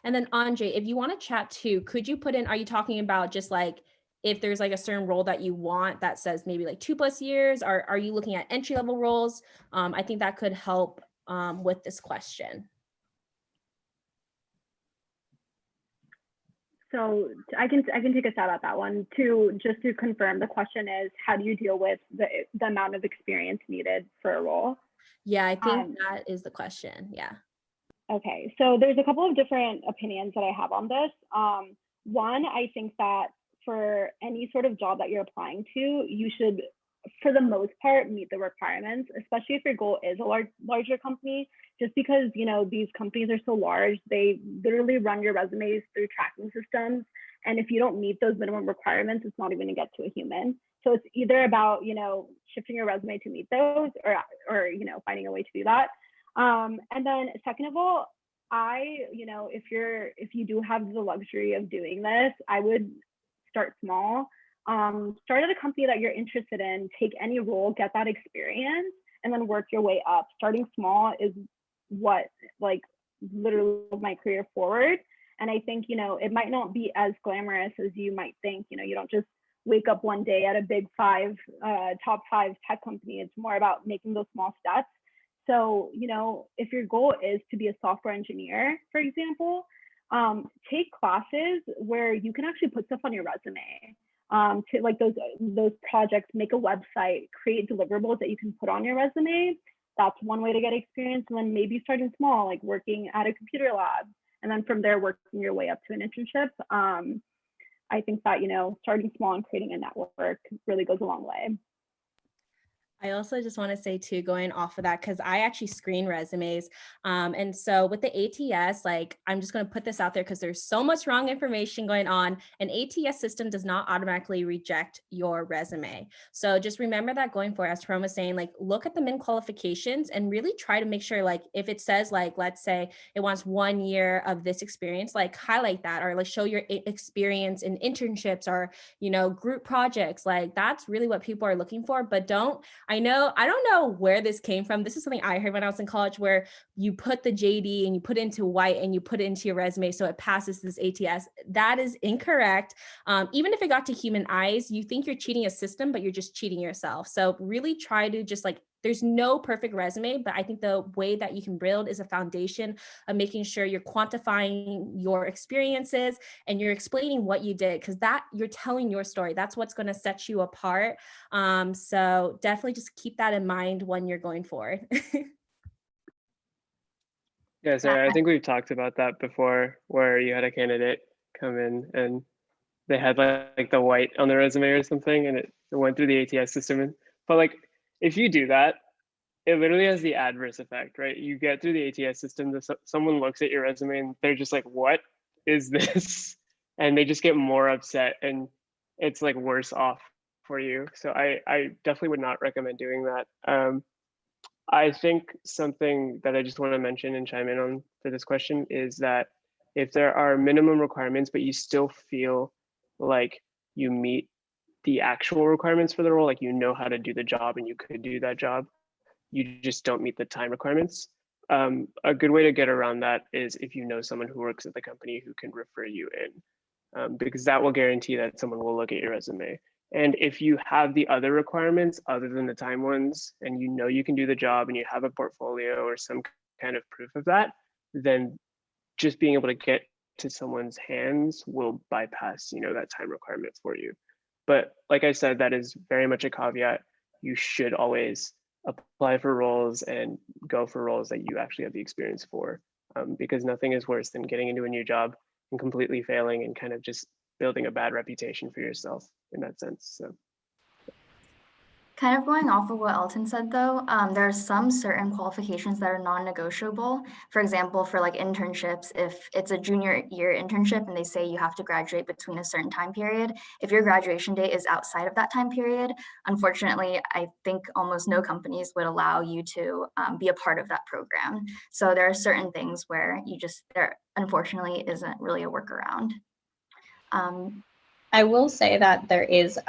And then Andre, if you want to chat too, could you put in, are you talking about just like if there's like a certain role that you want that says maybe like 2+ years, or are you looking at entry-level roles? I think that could help with this question. So I can take a stab at that one. Just to confirm, the question is, how do you deal with the amount of experience needed for a role? Yeah, I think that is the question. Yeah. Okay, so there's a couple of different opinions that I have on this. One, I think that for any sort of job that you're applying to, you should, for the most part, meet the requirements, especially if your goal is a larger company, just because, you know, these companies are so large, they literally run your resumes through tracking systems. And if you don't meet those minimum requirements, it's not even gonna get to a human. So it's either about, you know, shifting your resume to meet those, or you know, finding a way to do that. And then second of all, you know, if you do have the luxury of doing this, I would start small. Start at a company that you're interested in, take any role, get that experience, and then work your way up. Starting small is what, like, literally my career forward. And I think, you know, it might not be as glamorous as you might think. You know, you don't just wake up one day at a big top five tech company. It's more about making those small steps. So, you know, if your goal is to be a software engineer, for example, take classes where you can actually put stuff on your resume. To like those projects, make a website, create deliverables that you can put on your resume. That's one way to get experience. And then maybe starting small, like working at a computer lab, and then from there working your way up to an internship. I think that, you know, starting small and creating a network really goes a long way. I also just want to say too, going off of that, because I actually screen resumes. And so with the ATS, like, I'm just going to put this out there because there's so much wrong information going on. An ATS system does not automatically reject your resume. So just remember that going forward, as Tarum was saying, like, look at the min qualifications and really try to make sure, like, if it says, like, let's say it wants 1 year of this experience, like, highlight that, or like show your experience in internships or, you know, group projects. Like, that's really what people are looking for. But I don't know where this came from. This is something I heard when I was in college, where you put the JD and you put it into white and you put it into your resume so it passes this ATS. That is incorrect. Even if it got to human eyes, you think you're cheating a system, but you're just cheating yourself. So really try to just, like, there's no perfect resume, but I think the way that you can build is a foundation of making sure you're quantifying your experiences and you're explaining what you did, because that you're telling your story. That's what's going to set you apart. So definitely just keep that in mind when you're going forward. Yeah, so I think we've talked about that before, where you had a candidate come in and they had like the white on the resume or something, and it went through the ATS system. But like, if you do that, it literally has the adverse effect, right? You get through the ATS system, someone looks at your resume and they're just like, what is this? And they just get more upset, and it's like worse off for you. So I definitely would not recommend doing that. I think something that I just want to mention and chime in on for this question is that if there are minimum requirements, but you still feel like you meet the actual requirements for the role, like you know how to do the job and you could do that job, you just don't meet the time requirements. A good way to get around that is if you know someone who works at the company who can refer you in, because that will guarantee that someone will look at your resume. And if you have the other requirements other than the time ones, and you know you can do the job and you have a portfolio or some kind of proof of that, then just being able to get to someone's hands will bypass, you know, that time requirement for you. But like I said, that is very much a caveat. You should always apply for roles and go for roles that you actually have the experience for, because nothing is worse than getting into a new job and completely failing and kind of just building a bad reputation for yourself in that sense. So Kind of going off of what Elton said, though, there are some certain qualifications that are non-negotiable. For example, for like internships, if it's a junior year internship and they say you have to graduate between a certain time period, if your graduation date is outside of that time period, unfortunately, I think almost no companies would allow you to be a part of that program. So there are certain things where there unfortunately isn't really a workaround. I will say that there is,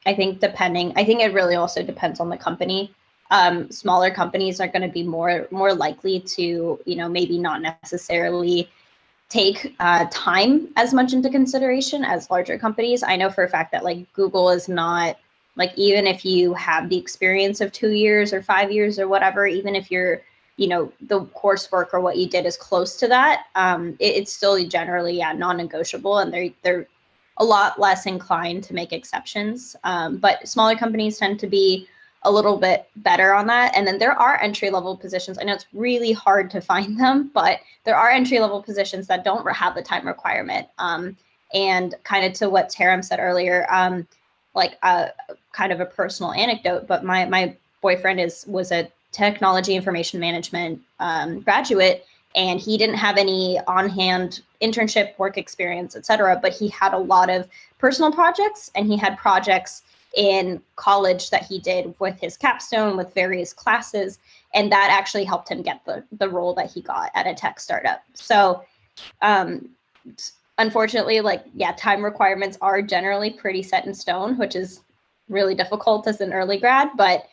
I think it really also depends on the company. Smaller companies are going to be more likely to, you know, maybe not necessarily take time as much into consideration as larger companies. I know for a fact that like Google is not, like, even if you have the experience of 2 years or 5 years or whatever, even if you're, you know, the coursework or what you did is close to that, it's still generally non-negotiable, and they're a lot less inclined to make exceptions. But smaller companies tend to be a little bit better on that. And then there are entry-level positions. I know it's really hard to find them, but there are entry-level positions that don't have the time requirement. And kind of to what Tarum said earlier, like kind of a personal anecdote, but my boyfriend was a technology information management graduate, and he didn't have any on-hand internship work experience, et cetera, but he had a lot of personal projects, and he had projects in college that he did with his capstone, with various classes, and that actually helped him get the role that he got at a tech startup. So unfortunately, like, yeah, time requirements are generally pretty set in stone, which is really difficult as an early grad, but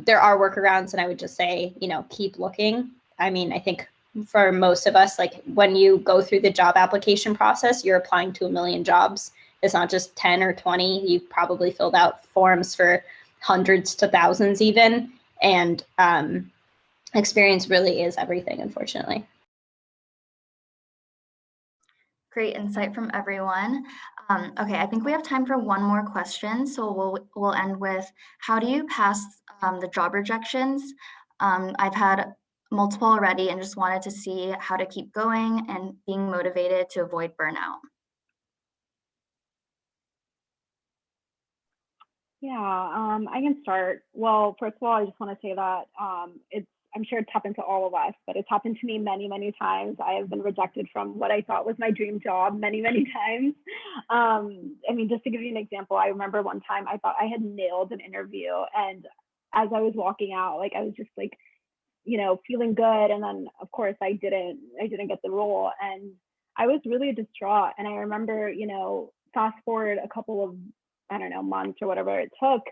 there are workarounds, and I would just say, you know, keep looking. I mean, I think for most of us, like, when you go through the job application process, you're applying to 1 million jobs. It's not just 10 or 20. You've probably filled out forms for hundreds to thousands even. And experience really is everything, unfortunately. Great insight from everyone. Okay, I think we have time for one more question. So we'll end with, how do you pass the job rejections? I've had multiple already and just wanted to see how to keep going and being motivated to avoid burnout. Yeah, I can start. Well, first of all, I just want to say that I'm sure it's happened to all of us, but it's happened to me many, many times. I have been rejected from what I thought was my dream job many, many times. I mean, just to give you an example, I remember one time I thought I had nailed an interview, and as I was walking out, like, I was just like, you know, feeling good. And then of course I didn't get the role, and I was really distraught. And I remember, you know, fast forward a couple of, I don't know, months or whatever it took,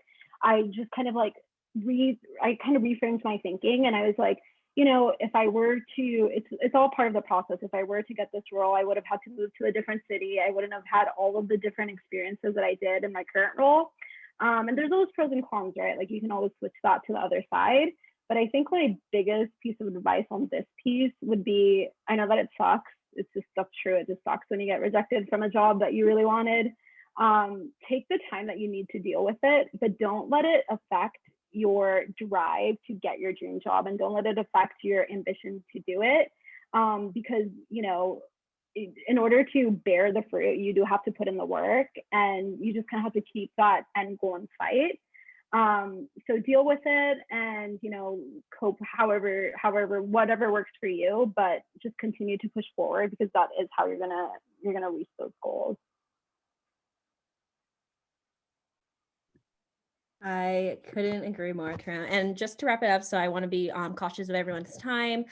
I just kind of like reframed my thinking. And I was like, you know, if I were to, it's all part of the process. If I were to get this role, I would have had to move to a different city. I wouldn't have had all of the different experiences that I did in my current role. And there's always pros and cons, right? Like, you can always switch that to the other side. But I think my biggest piece of advice on this piece would be, I know that it sucks. It's just stuff true. It just sucks when you get rejected from a job that you really wanted. Take the time that you need to deal with it, but don't let it affect your drive to get your dream job, and don't let it affect your ambition to do it. Because, you know, in order to bear the fruit, you do have to put in the work, and you just kind of have to keep that end goal in sight. So deal with it, and, you know, cope however, whatever works for you, but just continue to push forward, because that is how you're gonna reach those goals. I couldn't agree more, Tarum. And just to wrap it up, so I want to be cautious of everyone's time.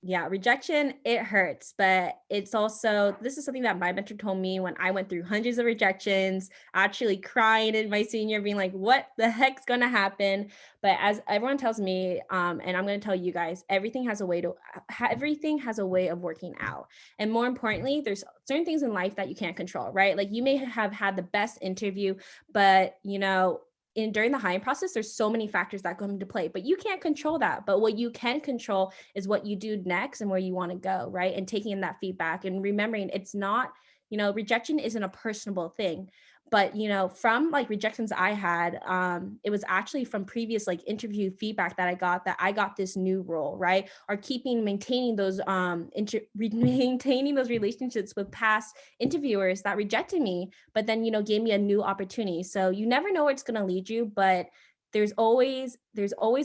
Yeah, rejection, it hurts, but it's also, this is something that my mentor told me when I went through hundreds of rejections, actually crying in my senior, being like, what the heck's going to happen? But as everyone tells me, and I'm going to tell you guys, everything has a way of working out. And more importantly, there's certain things in life that you can't control, right? Like, you may have had the best interview, but, you know, during the hiring process, there's so many factors that come into play, but you can't control that. But what you can control is what you do next and where you want to go, right? And taking in that feedback and remembering it's not, you know, rejection isn't a personable thing. But, you know, from like rejections I had, it was actually from previous like interview feedback that I got this new role, right? Or maintaining those maintaining those relationships with past interviewers that rejected me, but then, you know, gave me a new opportunity. So you never know where it's going to lead you, but there's always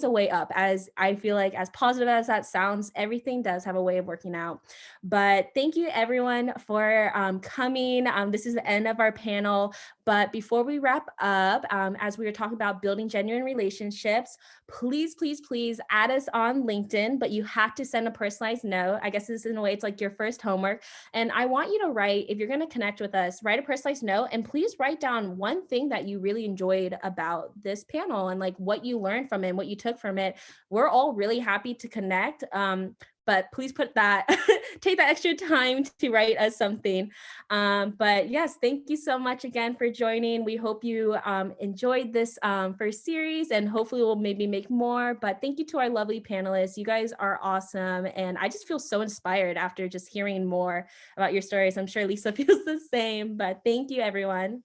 a way up. As I feel like, as positive as that sounds, everything does have a way of working out. But thank you everyone for coming. This is the end of our panel. But before we wrap up, as we were talking about building genuine relationships, please add us on LinkedIn, but you have to send a personalized note. I guess this, in a way, it's like your first homework. And I want you to write, if you're going to connect with us, write a personalized note, and please write down one thing that you really enjoyed about this panel and like what you learned from it and what you took from it. We're all really happy to connect. But please put that, take that extra time to write us something. But yes, thank you so much again for joining. We hope you enjoyed this first series, and hopefully we'll maybe make more. But thank you to our lovely panelists. You guys are awesome. And I just feel so inspired after just hearing more about your stories. I'm sure Lisa feels the same, but thank you, everyone.